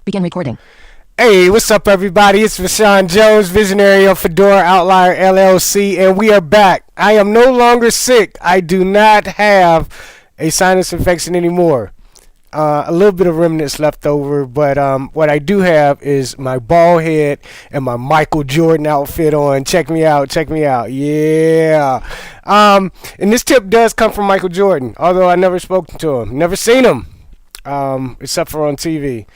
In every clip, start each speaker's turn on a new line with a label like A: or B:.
A: Begin recording.
B: Hey, what's up, everybody? It's Rashawn Jones, visionary of Fedora Outlier LLC, and we are back. I am no longer sick. I do not have a sinus infection anymore. A little bit of remnants left over, but what I do have is my bald head and my Michael Jordan outfit on. Check me out, check me out. Yeah. And this tip does come from Michael Jordan, although I never spoken to him, never seen him, except for on TV.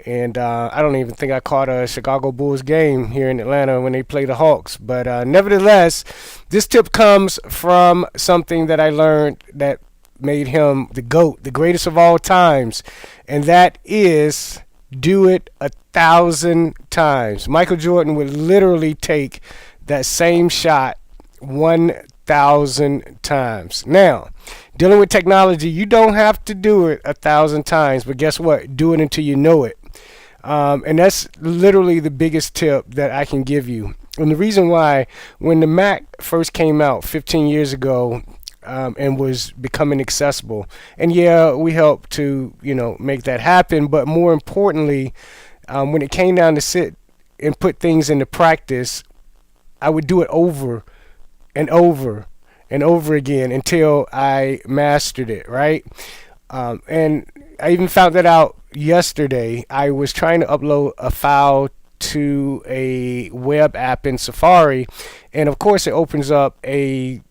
B: And I don't even think I caught a Chicago Bulls game here in Atlanta when they play the Hawks. But nevertheless, this tip comes from something that I learned that made him the GOAT, the greatest of all times. And that is do it 1,000 times. Michael Jordan would literally take that same shot 1,000 times. Now, dealing with technology, you don't have to do it 1,000 times. But guess what? Do it until you know it. And that's literally the biggest tip that I can give you. And the reason why, when the Mac first came out 15 years ago and was becoming accessible, and yeah, we helped to, make that happen. But more importantly, when it came down to sit and put things into practice, I would do it over and over and over again until I mastered it, right? And I even found that out yesterday. I was trying to upload a file to a web app in Safari, and of course it opens up a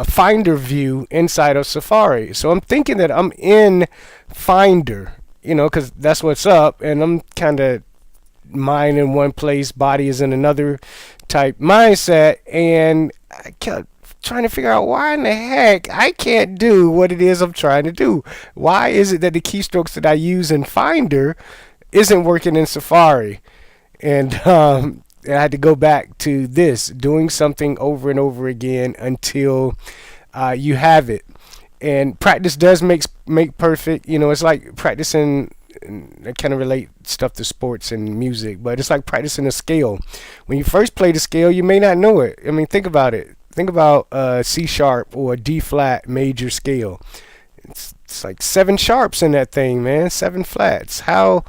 B: Finder view inside of Safari. So I'm thinking that I'm in Finder, because that's what's up, and I'm kind of mind in one place, body is in another type mindset, and I kept trying to figure out why in the heck I can't do what it is I'm trying to do. Why is it that the keystrokes that I use in Finder isn't working in Safari? And I had to go back to this, doing something over and over again until you have it. And practice does make perfect. It's like practicing. I kind of relate stuff to sports and music, but it's like practicing a scale. When you first play the scale, you may not know it. I mean, think about it. Think about C sharp or D flat major scale. It's like 7 sharps in that thing, man. 7 flats. How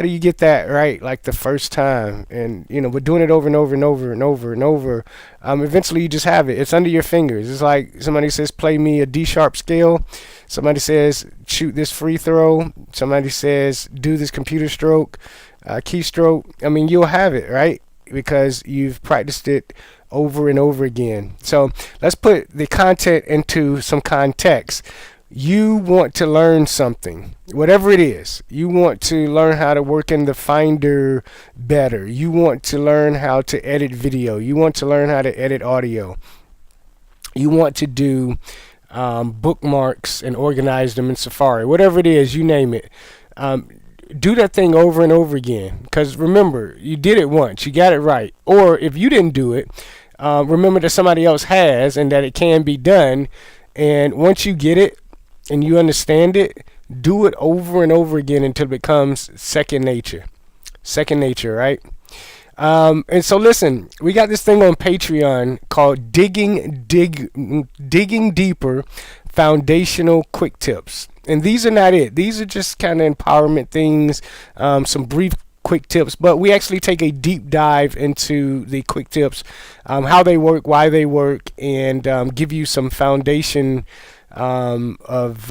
B: do you get that right like the first time? And we're doing it over and over and over and over and over. Eventually you just have it. It's under your fingers. It's like somebody says, play me a D sharp scale. Somebody says, shoot this free throw. Somebody says, do this computer stroke, keystroke. I mean, you'll have it, right? Because you've practiced it over and over again. So let's put the content into some context. You want to learn something, whatever it is. You want to learn how to work in the Finder better. You want to learn how to edit video. You want to learn how to edit audio. You want to do bookmarks and organize them in Safari. Whatever it is, you name it. Do that thing over and over again, because remember, you did it once, you got it right. Or if you didn't do it, remember that somebody else has and that it can be done. And once you get it and you understand it, do it over and over again until it becomes second nature. Second nature, right? And so listen, we got this thing on Patreon called Digging Deeper Foundational Quick Tips. And these are not it. These are just kind of empowerment things, some brief quick tips. But we actually take a deep dive into the quick tips, how they work, why they work, and give you some foundation of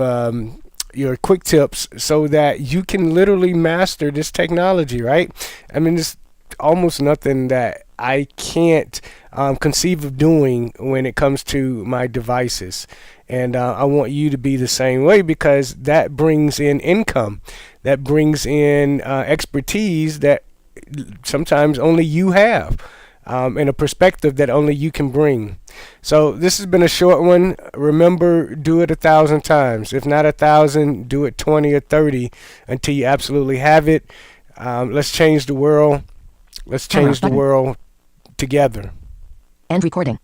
B: your quick tips so that you can literally master this technology, right? I mean, there's almost nothing that I can't conceive of doing when it comes to my devices. And I want you to be the same way, because that brings in income. That brings in expertise that sometimes only you have, and a perspective that only you can bring. So this has been a short one. Remember, do it 1,000 times. If not 1,000, do it 20 or 30 until you absolutely have it. Let's change the world. Let's change the world together.
A: End recording.